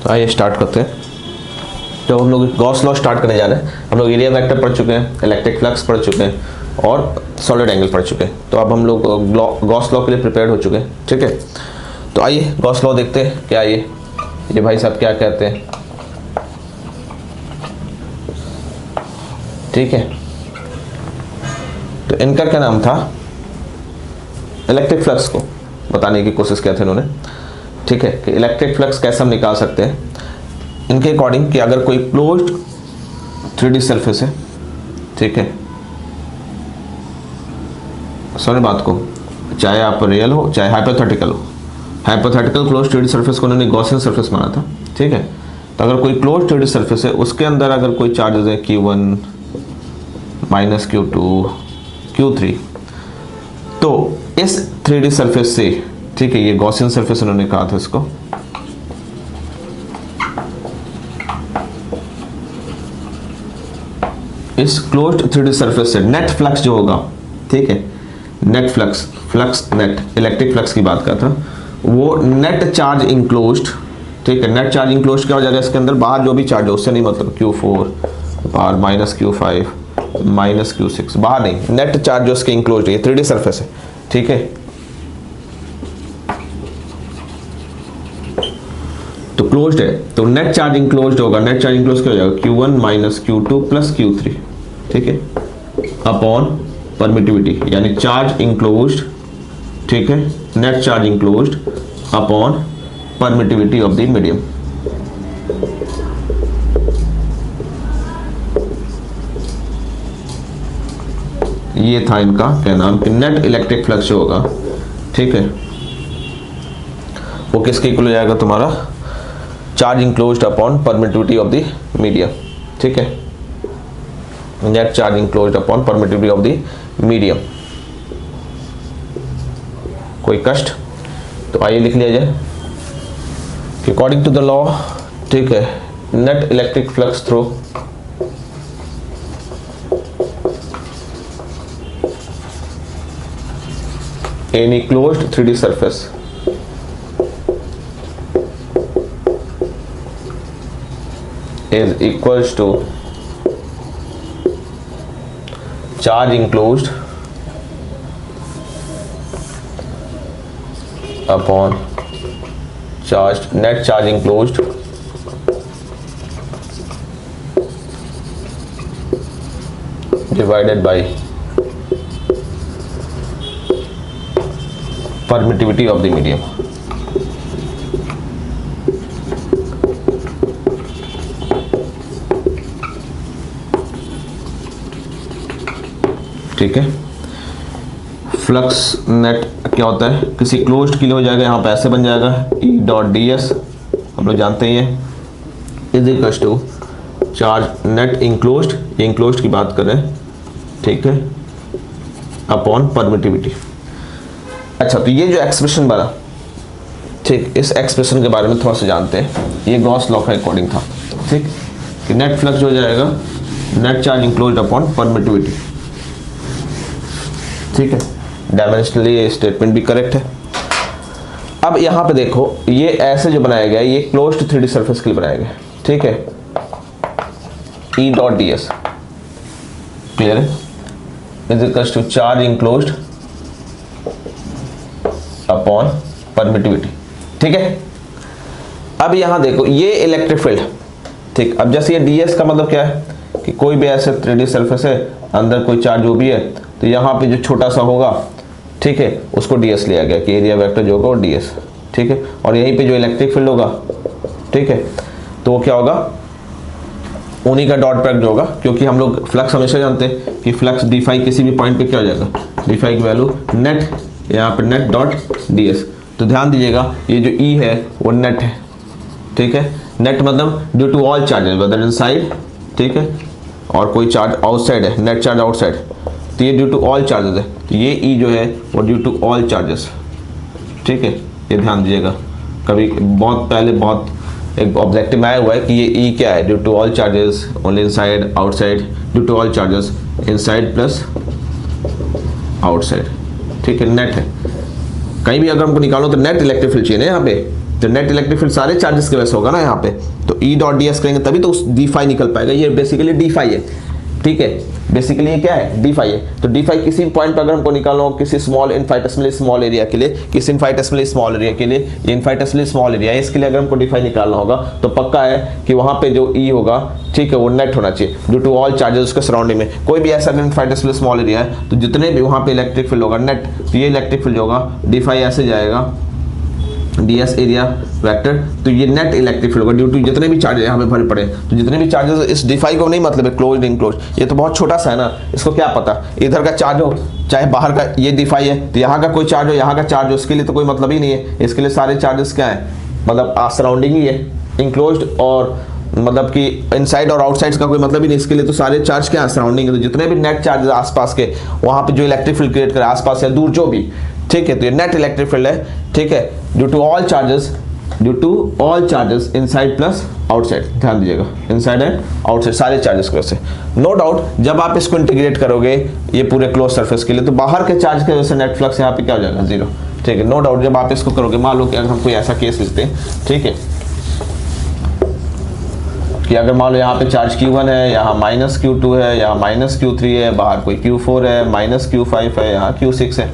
तो आइए स्टार्ट करते हैं। तो हम लोग गॉस लॉ स्टार्ट करने जा रहे हैं। हम लोग एरिया वेक्टर पढ़ चुके हैं, इलेक्ट्रिक फ्लक्स पढ़ चुके हैं और सॉलिड एंगल पढ़ चुके हैं। तो अब हम लोग गॉस लॉ के लिए प्रिपेयर्ड हो चुके हैं, ठीक है। तो आइए गॉस लॉ देखते हैं क्या ये भाई साहब क्या कहते हैं, ठीक है। तो इनका क्या नाम था, इलेक्ट्रिक फ्लक्स को बताने की कोशिश किया था इन्होंने, ठीक है, कि इलेक्ट्रिक फ्लक्स कैसे हम निकाल सकते हैं इनके अकॉर्डिंग कि अगर कोई क्लोज्ड 3D सरफेस है, ठीक है, समझ बात को, चाहे आप रियल हो चाहे हाइपोथेटिकल हो। हाइपोथेटिकल क्लोज्ड 3D सरफेस को उन्होंने गॉसियन सरफेस माना था, ठीक है। तो अगर कोई क्लोज्ड 3D सरफेस है उसके अंदर अगर कोई चार्जेस है Q1 माइनस Q2 Q3, तो इस 3D सरफेस से, ठीक है, ये गॉसियन सरफेस उन्होंने कहा था इसको, इस क्लोज्ड 3D सरफेस से नेट फ्लक्स जो होगा, ठीक है, net flux net electric flux की बात करता हूं, वो नेट चार्ज इंक्लोज्ड, ठीक है। नेट चार्ज इंक्लोज्ड क्या हो जाएगा, इसके अंदर बाहर जो भी चार्ज है उससे नहीं, मतलब Q4 बाहर माइनस Q5 माइनस Q6 बाहर नहीं, नेट चार्ज जो इसके इंक्लोज्ड है, 3D सरफेस है, ठीक है। तो क्लोज्ड है तो नेट चार्ज इंक्लोज्ड होगा, नेट चार्ज इंक्लोज क्या हो जाएगा Q1 minus Q2 plus Q3, ठीक है, अपॉन परमिटिविटी यानी चार्ज इंक्लोज्ड, ठीक है, net charge enclosed upon permittivity of the medium. ये था इनका क्या नाम कि नेट इलेक्ट्रिक फ्लक्स होगा, ठीक है, वो किसके इक्वल हो जाएगा तुम्हारा, charge enclosed upon permittivity of the medium, ठीक है, net charge enclosed upon permittivity of the medium. कोई कष्ट? तो आइए लिख लिया जाए कि अकॉर्डिंग टू द लॉ, ठीक है, net electric flux through any closed 3D surface is equals to charge enclosed upon net charge enclosed divided by permittivity of the medium। ठीक है, फ्लक्स नेट क्या होता है, किसी क्लोज्ड के लिए हो जाएगा, यहाँ पे ऐसे बन जाएगा E डॉट ds, हम लोग जानते ही हैं, is equal to charge net enclosed, ये इंक्लोज्ड की बात कर रहे हैं, ठीक है, अपॉन परमिटिविटी। अच्छा, तो ये जो एक्सप्रेशन बना, ठीक, इस एक्सप्रेशन के बारे में थोड़ा सा जानते हैं। ये गॉस लॉ का अकॉर्डिंग था, ठीक, कि नेट फ्लक्स हो जाएगा net charge enclosed upon permittivity, ठीक है। डायमेंशनली ये स्टेटमेंट भी करेक्ट है। अब यहां पे देखो, ये ऐसे जो बनाया गया है ये क्लोज्ड 3D सरफेस के लिए बनाया गया है, ठीक है, E डॉट ds क्लियर है, is equal to charge enclosed upon permittivity, ठीक है। अब यहां देखो ये इलेक्ट्रिक फील्ड, ठीक, अब जैसे ये ds का मतलब क्या है कि कोई भी ऐसे 3D सरफेस है, अंदर कोई चार्ज जो भी है, तो यहाँ पे जो छोटा सा होगा, ठीक है, उसको ds लिया गया कि एरिया वेक्टर जो होगा वो ds, ठीक है। और यहीं पे जो इलेक्ट्रिक फील्ड होगा, ठीक है, तो वो क्या होगा, उन्हीं का डॉट प्रोडक्ट जो होगा, क्योंकि हम लोग फ्लक्स हमेशा जानते हैं कि फ्लक्स d फाई किसी भी पॉइंट पे क्या हो जाएगा, d फाई की वैल्यू नेट, यहाँ पे नेट डॉट ds। तो ध्यान दीजिएगा ये जो E है वो नेट है, ठीक है, नेट मतलब due to all charges whether inside, ठीक है, और कोई चार्ज आउटसाइड है, नेट चार्ज आउटसाइड, तो ये ड्यू टू ऑल चार्जेस है, तो ये E जो है वो ड्यू टू ऑल चार्जेस, ठीक है, ये ध्यान दीजिएगा। कभी बहुत पहले बहुत एक ऑब्जेक्टिव में आया हुआ है कि ये E क्या है, due to all charges only inside outside, due to all charges inside plus outside, ठीक है, नेट है। कहीं भी अगर हमको निकालो तो नेट इलेक्ट्रिक फील्ड चाहिए ना यहाँ पे, तो नेट इलेक्ट्रिक फील्ड सारे चार्जेस के वजह से होगा ना यहाँ पे, तो ई डॉट डी एस करेंगे तभी तो उस डी फाई निकल पाएगा। ये बेसिकली डी फाई है, ठीक है, बेसिकली ये क्या है, डी फाई है। तो डी फाई किसी पॉइंट पर अगर हमको निकालना हो किसी स्मॉल इनफाइनेटली स्मॉल एरिया के लिए, किसी इनफाइनेटली स्मॉल एरिया के लिए, ये इनफाइनेटली स्मॉल एरिया है, इसके लिए अगर हमको डी फाई निकालना होगा तो पक्का है कि वहां पे जो ई होगा, ठीक है, वो नेट होना चाहिए ड्यू टू ऑल चार्जेस उसके सराउंडिंग में। कोई भी ऐसा इनफाइनेटली स्मॉल एरिया है तो जितने भी वहां पे इलेक्ट्रिक फील्ड होगा नेट, तो ये इलेक्ट्रिक फील्ड होगा डी फाई ऐसे जाएगा ds एरिया वेक्टर, तो ये नेट इलेक्ट्रिक फील्ड होगा ड्यू टू जितने भी चार्जेस यहाँ पे भरे पड़े। तो जितने भी चार्जेस, इस डिफाई को नहीं मतलब है क्लोज्ड इनक्लोज्ड, ये तो बहुत छोटा सा है ना, इसको क्या पता इधर का चार्ज हो चाहे बाहर का, ये डिफाई है तो यहाँ का कोई चार्ज हो यहाँ का चार्ज हो, इसके लिए तो कोई मतलब ही नहीं है। इसके लिए सारे चार्जेस क्या है, मतलब सराउंडिंग ही है, इंक्लोज्ड और मतलब कि इनसाइड और आउटसाइड का कोई मतलब ही नहीं। इसके लिए तो सारे चार्ज क्या है, सराउंडिंग है। तो जितने भी नेट चार्जेस आसपास के वहाँ पे जो इलेक्ट्रिक फील्ड क्रिएट करे आसपास या दूर जो भी, ठीक है, तो ये नेट इलेक्ट्रिक फील्ड है, ठीक है, due to all charges inside plus outside, ध्यान दीजिएगा, इनसाइड एंड आउटसाइड सारे चार्जेस की वजह से। नो डाउट जब आप इसको इंटीग्रेट करोगे ये पूरे क्लोज सरफेस के लिए, तो बाहर के चार्ज की वजह से नेट फ्लक्स यहाँ पे क्या हो जाएगा, जीरो, ठीक है। नो डाउट जब आप इसको करोगे, मान लो कि अगर हम कोई ऐसा केस लेते हैं, ठीक है, कि अगर मान लो यहाँ पे चार्ज Q1 है, यहाँ माइनस Q2 है, यहाँ माइनस Q3 है, बाहर कोई Q4 है, माइनस Q5 है, यहाँ Q6 है,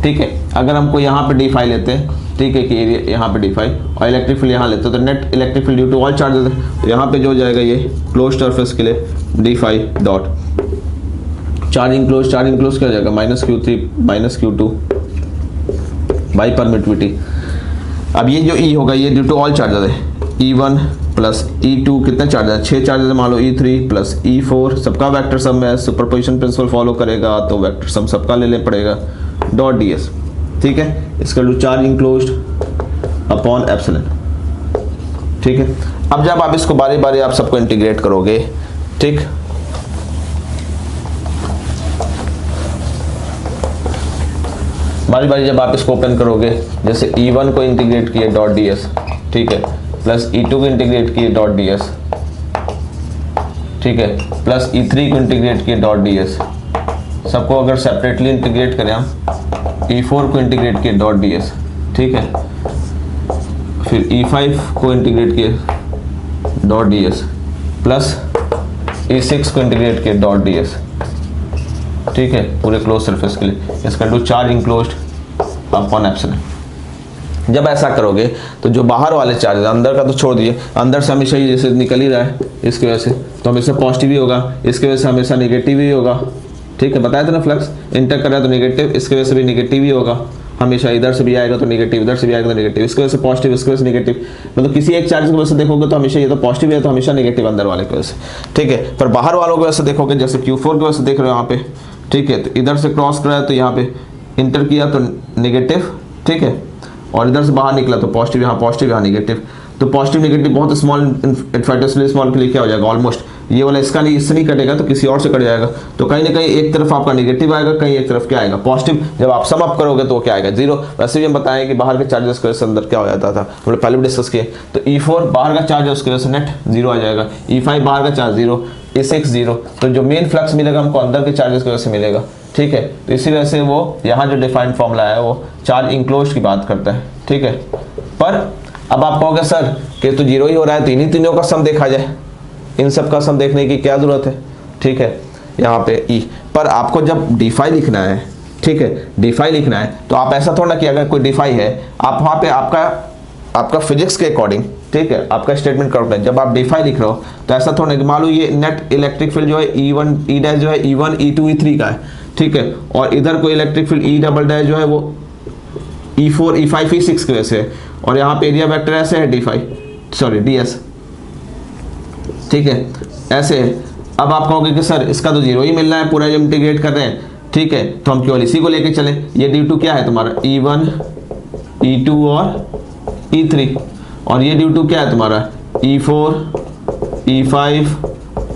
ठीक है। अगर हमको यहाँ पे डी फाई लेते हैं, ठीक है, कि एरिया यहाँ पे डी फाई और इलेक्ट्रिक फील्ड यहाँ लेते हैं, तो net electric field due to all charges है, तो यहाँ पे जो हो जाएगा ये क्लोज सरफेस के लिए d phi dot charge enclose क्या हो जाएगा, minus Q3 minus Q2 by permittivity. अब ये जो E होगा ये ड्यू टू ऑल चार्जेस है, E1 प्लस E2 कितने चार्जेस हैं, 6 चार्जेस मान लो, E3 प्लस E4 सबका वेक्टर सम है, सुपरपोजिशन प्रिंसिपल फॉलो करेगा तो वेक्टर सम सबका ले लेना पड़ेगा डॉट ds, ठीक है, इसका to charge enclosed upon epsilon, ठीक है। अब जब आप इसको बारी बारी आप सबको इंटीग्रेट करोगे, ठीक, बारी बारी जब आप इसको ओपन करोगे, जैसे E1 को इंटीग्रेट किए डॉट ds, ठीक है, प्लस E2 को इंटीग्रेट किए डॉट ds, ठीक है, प्लस E3 को इंटीग्रेट किए डॉट ds, सबको अगर सेपरेटली इंटीग्रेट करें हम, E4 को इंटीग्रेट किए डॉट ds, ठीक है, फिर E5 को इंटीग्रेट किए डॉट ds, प्लस E6 को इंटीग्रेट किए डॉट ds, ठीक है, पूरे क्लोज सरफेस के लिए, इसका to charge enclosed upon epsilon. जब ऐसा करोगे तो जो बाहर वाले चार्ज, अंदर का तो छोड़ दिए, अंदर से हमेशा ही जैसे निकल ही रहा है इसकी वजह से, तो हमेशा पॉजिटिव ही होगा, इसकी वजह से हमेशा नेगेटिव ही होगा, ठीक है, बताया था ना, फ्लक्स इंटर कर रहा है तो नेगेटिव, इसकी वजह से भी नेगेटिव ही होगा, हमेशा इधर से भी आएगा तो नेगेटिव, इधर से भी आएगा तो नेगेटिव, इसकी वजह से पॉजिटिव, इसकी वजह से नेगेटिव, मतलब किसी एक चार्ज की वजह से देखोगे तो हमेशा ये तो पॉजिटिव है तो हमेशा नेगेटिव अंदर वाले की वजह से, ठीक है। पर बाहर वालों की वजह से देखोगे, जैसे Q4 की वजह से देख रहे हो यहाँ पे, ठीक है, तो इधर से क्रॉस करा है तो यहाँ पे इंटर किया तो नेगेटिव, ठीक है, और इधर से बाहर निकला तो पॉजिटिव, यहाँ नेगेटिव, तो पॉजिटिव नेगेटिव बहुत स्मॉल इनफाइनेटली स्मॉल के लिए क्या हो जाएगा, ऑलमोस्ट ये वाला इसका नहीं, इससे नहीं कटेगा तो किसी और से कट जाएगा, तो कहीं ना कहीं एक तरफ आपका नेगेटिव आएगा, कहीं एक तरफ क्या आएगा, पॉजिटिव। जब आप सम अप करोगे तो क्या आएगा, जीरो। वैसे भी हम बताएं कि बाहर के चार्जेस के वजह से अंदर क्या हो जाता था, थोड़ा पहले भी डिस्कस किए, तो E4 बाहर का चार्ज है उसकी वजह से नेट जीरो आ जाएगा, E5 बाहर का चार्ज जीरो, E6 जीरो, तो जो मेन फ्लक्स मिलेगा हमको अंदर के चार्जेस की वजह से मिलेगा, ठीक है। तो इसी वजह से वो यहाँ जो डिफाइंड फॉर्मूला है वो चार्ज इंक्लोज्ड की बात करता है, ठीक है। पर अब आप कहोगे सर कि तो जीरो ही हो रहा है, तीनों का सम देखा जाए, इन सब का सम देखने की क्या जरूरत है, ठीक है, यहाँ पे E। पर आपको जब डिफाई लिखना है, ठीक है, डिफाई लिखना है तो आप ऐसा थोड़ा कि अगर कोई डिफाई है आप वहाँ पे आपका फिजिक्स के अकॉर्डिंग, ठीक है, आपका स्टेटमेंट करेक्ट है, जब आप डिफाई लिख रहे हो तो ऐसा थोड़ा कि मान लो ये नेट इलेक्ट्रिक फील्ड जो है E1 E डैश जो है E1 E2 E3 का है, ठीक है, और इधर कोई electric field E double dash जो है वो E4 E5 E6 की वजह से, और यहाँ पे एरिया वेक्टर ऐसे है ds, ठीक है, ऐसे है। अब आप कहोगे कि सर इसका तो जीरो ही मिल रहा है, पूरा जब इंटीग्रेट कर रहे हैं, ठीक है, तो हम केवल इसी को लेके चले, ये ड्यू टू क्या है तुम्हारा E1 E2 और E3, और ये ड्यू टू क्या है तुम्हारा E4 E5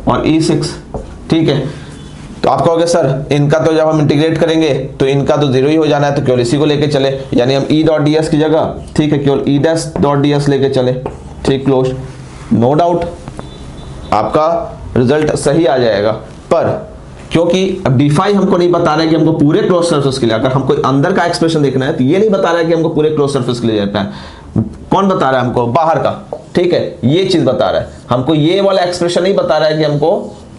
और E6, ठीक है। तो आप कहोगे सर इनका तो जब हम इंटीग्रेट करेंगे तो इनका तो जीरो ही हो जाना है, तो केवल इसी को लेके चले, यानी हम E डॉट ds की जगह, ठीक है, केवल E डैश डॉट ds लेके चले, ठीक, क्लोज। नो डाउट आपका रिजल्ट सही आ जाएगा, पर क्योंकि अब डिफाई हमको नहीं बता रहा है कि हमको पूरे क्लोज सरफेस के लिए, अगर हमको अंदर का एक्सप्रेशन देखना है तो ये नहीं बता रहा है कि हमको पूरे क्लोज सरफेस के लिए जाता है, कौन बता रहा है हमको? बाहर का, ठीक है, ये चीज बता रहा है हमको, ये वाला एक्सप्रेशन नहीं बता रहा है कि हमको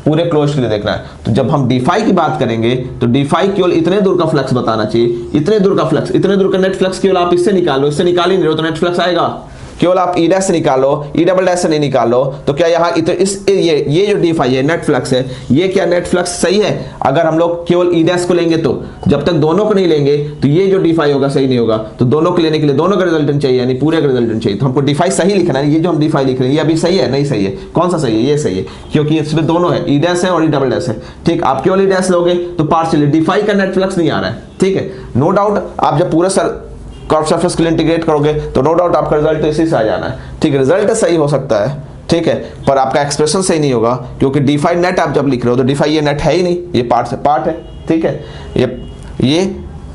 पूरे क्लोज के लिए देखना है। तो जब हम डी फाई की बात करेंगे तो डी फाई केवल इतने दूर का फ्लक्स बताना चाहिए, इतने दूर का फ्लक्स, इतने दूर का नेट फ्लक्स केवल आप इससे निकालो, इससे निकाल ही नहीं रहे हो तो नेट फ्लक्स आएगा। केवल आप ई डैश से निकालो, ई डबल डैश से नहीं निकालो, तो क्या यहाँ ये जो डी फाई है नेट फ्लक्स है, ये क्या नेट फ्लक्स सही है? अगर हम लोग केवल ई डैश को लेंगे तो, जब तक दोनों को नहीं लेंगे तो ये जो डी फाई होगा सही नहीं होगा। तो दोनों को लेने के लिए दोनों का रिजल्टेंट चाहिए, यानी पूरे का रिजल्टेंट चाहिए। तो हमको डी फाई सही लिखना है। ये जो हम डी फाई लिख रहे हैं ये अभी सही है नहीं सही है? कौन सा सही है? ये सही है, क्योंकि इसमें दोनों है, ई डैश है और ई डबल डैश है। ठीक, आप केवल ई डैश लोगे तो पार्शियली डी फाई का नेट फ्लक्स नहीं आ रहा है। ठीक है, नो डाउट आप जब पूरे कर्व सरफेस के लिए इंटीग्रेट करोगे तो नो डाउट आपका रिजल्ट तो इसी से आ जाना है। ठीक है, रिजल्ट सही हो सकता है, ठीक है, पर आपका एक्सप्रेशन सही नहीं होगा, क्योंकि डी फाई नेट आप जब लिख रहे हो तो डी फाई ये नेट है ही नहीं, ये पार्ट से पार्ट है। ठीक है, ये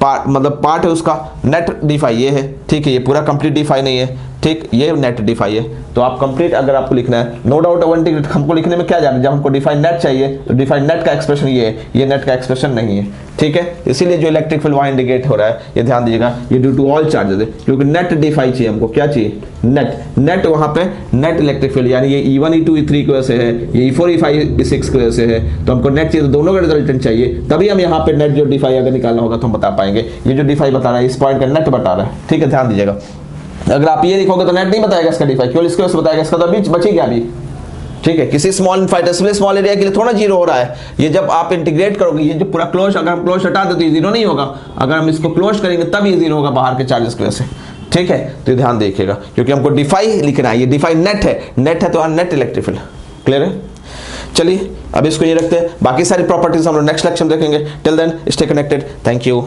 पार्ट मतलब पार्ट है उसका, नेट डी फाई ये है। ठीक है, ये पूरा कंप्लीट डी फाई नहीं है। ठीक, ये नेट डी फाई है। तो आप कंप्लीट अगर आपको लिखना है, नो डाउट अब इंटीग्रेट हमको लिखने में क्या जाना है, जब हमको डिफाइन नेट चाहिए तो डिफाइन नेट का एक्सप्रेशन ये है, ये नेट का एक्सप्रेशन नहीं है। ठीक है, इसीलिए जो इलेक्ट्रिक फील्ड वहां इंडिकेट हो रहा है ये ध्यान दीजिएगा, ये ड्यू टू ऑल चार्जेस है, क्योंकि नेट डिफाई चाहिए हमको। क्या चाहिए? नेट वहां पे नेट इलेक्ट्रिक फील्ड, यानी ये E1 E2 E3 की वजह से है, ये E4 E5 E6 की वजह से है, तो हमको नेट चाहिए, तो दोनों का रिजल्टेंट चाहिए, तभी हम यहाँ पे नेट जो डिफाई अगर निकालना होगा तो हम बता पाएंगे। ये जो डिफाई बता रहा है इस पॉइंट का नेट बता रहा है। ठीक है, ध्यान दीजिएगा, अगर आप ये लिखोगे तो नेट नहीं बताएगा इसका डिफाई, केवल इसके वजह से बताएगा, इसका तो अभी बचेगा अभी। ठीक है, किसी स्मॉल इनफाइनेटली स्मॉल एरिया के लिए थोड़ा जीरो हो रहा है। ये जब आप इंटीग्रेट करोगे, ये जो पूरा क्लोज, अगर हम क्लोज हटा दे तो ये जीरो नहीं होगा, अगर हम इसको क्लोज करेंगे तब ये जीरो होगा बाहर के चार्जेस की वजह से। ठीक है, तो ध्यान देखिएगा, क्योंकि हमको डिफाई लिखना है, ये डिफाई नेट है तो नेट इलेक्ट्रिक फील्ड। क्लियर है? चलिए अब इसको ये रखते हैं, बाकी सारी प्रॉपर्टीज हम लोग नेक्स्ट लेक्चर में देखेंगे। Till then stay connected, thank you.